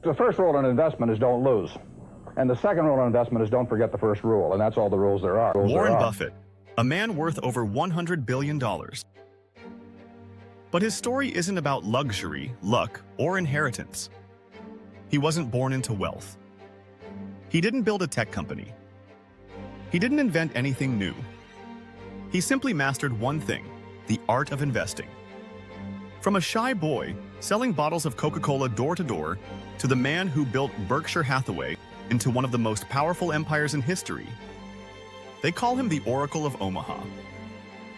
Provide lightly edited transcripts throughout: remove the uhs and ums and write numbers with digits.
The first rule in investment is don't lose. And the second rule in investment is don't forget the first rule, and that's all the rules there are. Warren Buffett, a man worth over $100 billion. But his story isn't about luxury, luck, or inheritance. He wasn't born into wealth. He didn't build a tech company. He didn't invent anything new. He simply mastered one thing, the art of investing. From a shy boy selling bottles of Coca-Cola door to door to the man who built Berkshire Hathaway into one of the most powerful empires in history. They call him the Oracle of Omaha,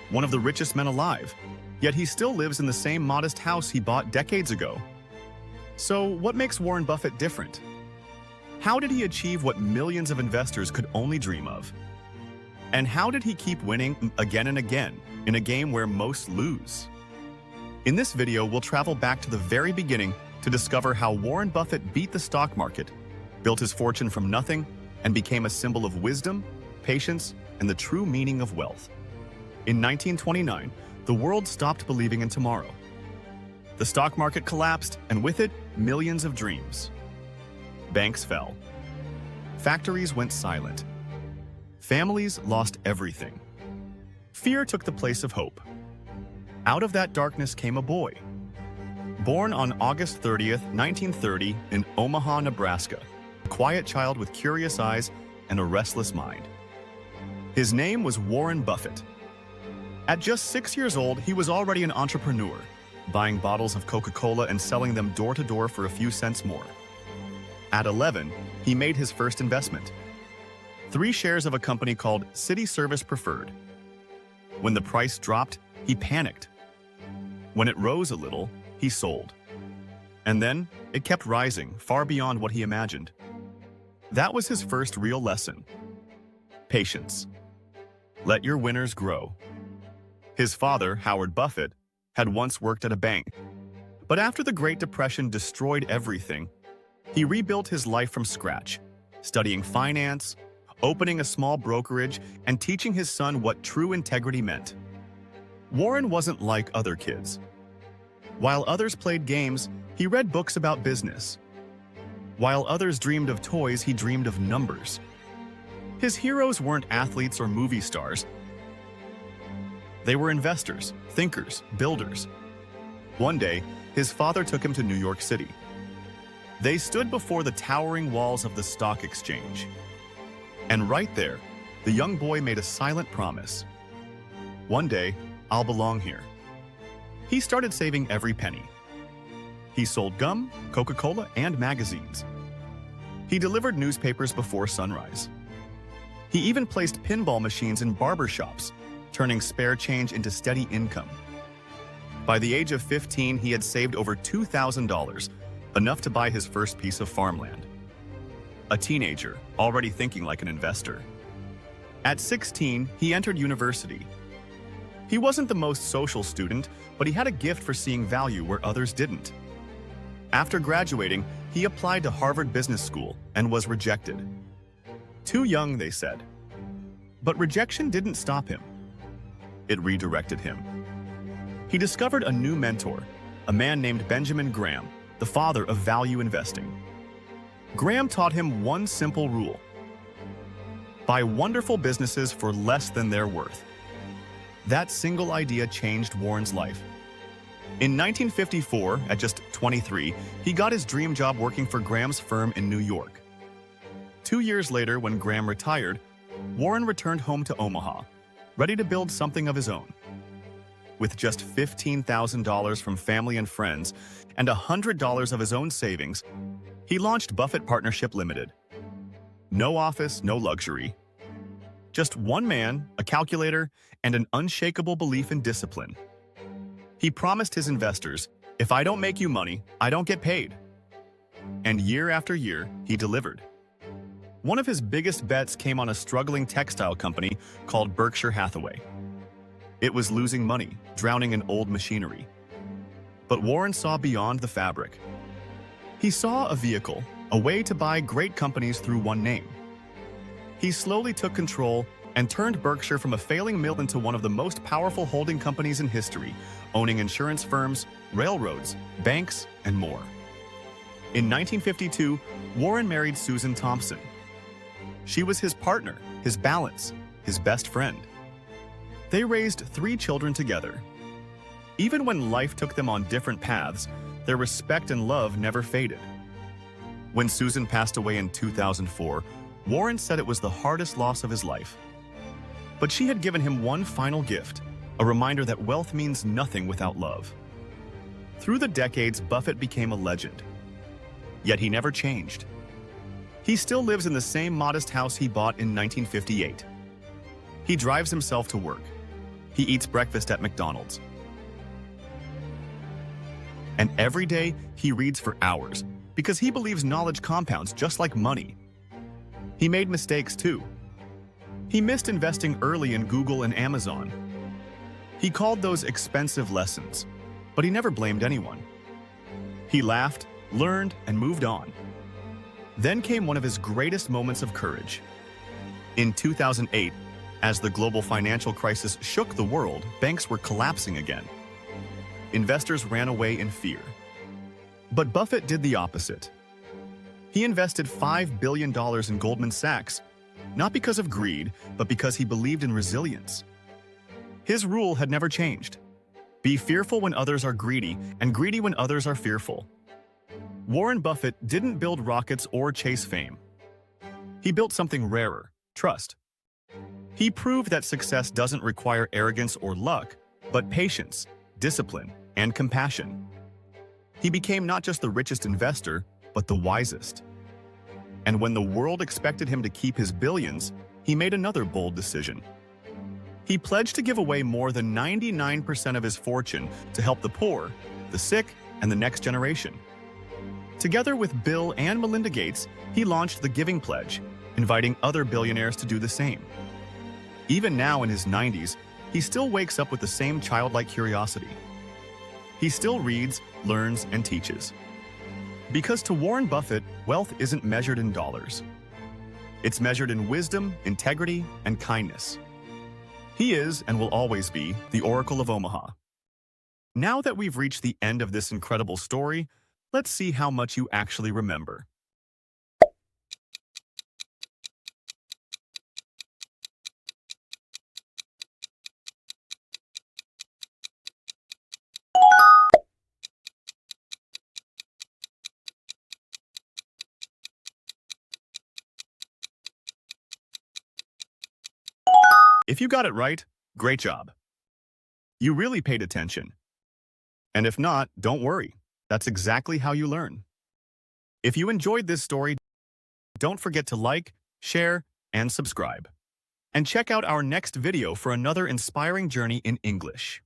one of the richest men alive, yet he still lives in the same modest house he bought decades ago. So what makes Warren Buffett different? How did he achieve what millions of investors could only dream of? And how did he keep winning again and again in a game where most lose? In this video, we'll travel back to the very beginning to discover how Warren Buffett beat the stock market, built his fortune from nothing, and became a symbol of wisdom, patience, and the true meaning of wealth. In 1929, the world stopped believing in tomorrow. The stock market collapsed, and with it, millions of dreams. Banks fell. Factories went silent. Families lost everything. Fear took the place of hope. Out of that darkness came a boy. Born on August 30th, 1930, in Omaha, Nebraska, a quiet child with curious eyes and a restless mind. His name was Warren Buffett. At just 6 years old, he was already an entrepreneur, buying bottles of Coca-Cola and selling them door to door for a few cents more. At 11, he made his first investment. 3 shares of a company called City Service Preferred. When the price dropped, he panicked. When it rose a little, he sold. And then, it kept rising, far beyond what he imagined. That was his first real lesson. Patience. Let your winners grow. His father, Howard Buffett, had once worked at a bank. But after the Great Depression destroyed everything, he rebuilt his life from scratch, studying finance, opening a small brokerage, and teaching his son what true integrity meant. Warren wasn't like other kids. While others played games, he read books about business. While others dreamed of toys, he dreamed of numbers. His heroes weren't athletes or movie stars. They were investors, thinkers, builders. One day, his father took him to New York City. They stood before the towering walls of the stock exchange. And right there, the young boy made a silent promise. One day, I'll belong here. He started saving every penny. He sold gum, Coca-Cola, and magazines. He delivered newspapers before sunrise. He even placed pinball machines in barber shops, turning spare change into steady income. By the age of 15, he had saved over $2,000, enough to buy his first piece of farmland. A teenager, already thinking like an investor. At 16, he entered university. He wasn't the most social student, but he had a gift for seeing value where others didn't. After graduating, he applied to Harvard Business School and was rejected. Too young, they said. But rejection didn't stop him. It redirected him. He discovered a new mentor, a man named Benjamin Graham, the father of value investing. Graham taught him one simple rule: buy wonderful businesses for less than their worth. That single idea changed Warren's life. In 1954, at just 23, he got his dream job working for Graham's firm in New York. 2 years later, when Graham retired, Warren returned home to Omaha, ready to build something of his own. With just $15,000 from family and friends and $100 of his own savings, he launched Buffett Partnership Limited. No office, no luxury. Just one man, a calculator, and an unshakable belief in discipline. He promised his investors, if I don't make you money, I don't get paid. And year after year, he delivered. One of his biggest bets came on a struggling textile company called Berkshire Hathaway. It was losing money, drowning in old machinery. But Warren saw beyond the fabric. He saw a vehicle, a way to buy great companies through one name. He slowly took control and turned Berkshire from a failing mill into one of the most powerful holding companies in history, owning insurance firms, railroads, banks, and more. In 1952, Warren married Susan Thompson. She was his partner, his balance, his best friend. They raised 3 children together. Even when life took them on different paths, their respect and love never faded. When Susan passed away in 2004, Warren said it was the hardest loss of his life. But she had given him one final gift, a reminder that wealth means nothing without love. Through the decades, Buffett became a legend. Yet he never changed. He still lives in the same modest house he bought in 1958. He drives himself to work. He eats breakfast at McDonald's. And every day, he reads for hours because he believes knowledge compounds just like money. He made mistakes too. He missed investing early in Google and Amazon. He called those expensive lessons, but he never blamed anyone. He laughed, learned, and moved on. Then came one of his greatest moments of courage. In 2008, as the global financial crisis shook the world, banks were collapsing again. Investors ran away in fear. But Buffett did the opposite. He invested $5 billion in Goldman Sachs, not because of greed, but because he believed in resilience. His rule had never changed. Be fearful when others are greedy, and greedy when others are fearful. Warren Buffett didn't build rockets or chase fame. He built something rarer, trust. He proved that success doesn't require arrogance or luck, but patience, discipline, and compassion. He became not just the richest investor, but the wisest. And when the world expected him to keep his billions, he made another bold decision. He pledged to give away more than 99% of his fortune to help the poor, the sick, and the next generation. Together with Bill and Melinda Gates, he launched the Giving Pledge, inviting other billionaires to do the same. Even now in his 90s, he still wakes up with the same childlike curiosity. He still reads, learns, and teaches. Because to Warren Buffett, wealth isn't measured in dollars. It's measured in wisdom, integrity, and kindness. He is, and will always be, the Oracle of Omaha. Now that we've reached the end of this incredible story, let's see how much you actually remember. If you got it right, great job. You really paid attention. And if not, don't worry. That's exactly how you learn. If you enjoyed this story, don't forget to like, share, and subscribe. And check out our next video for another inspiring journey in English.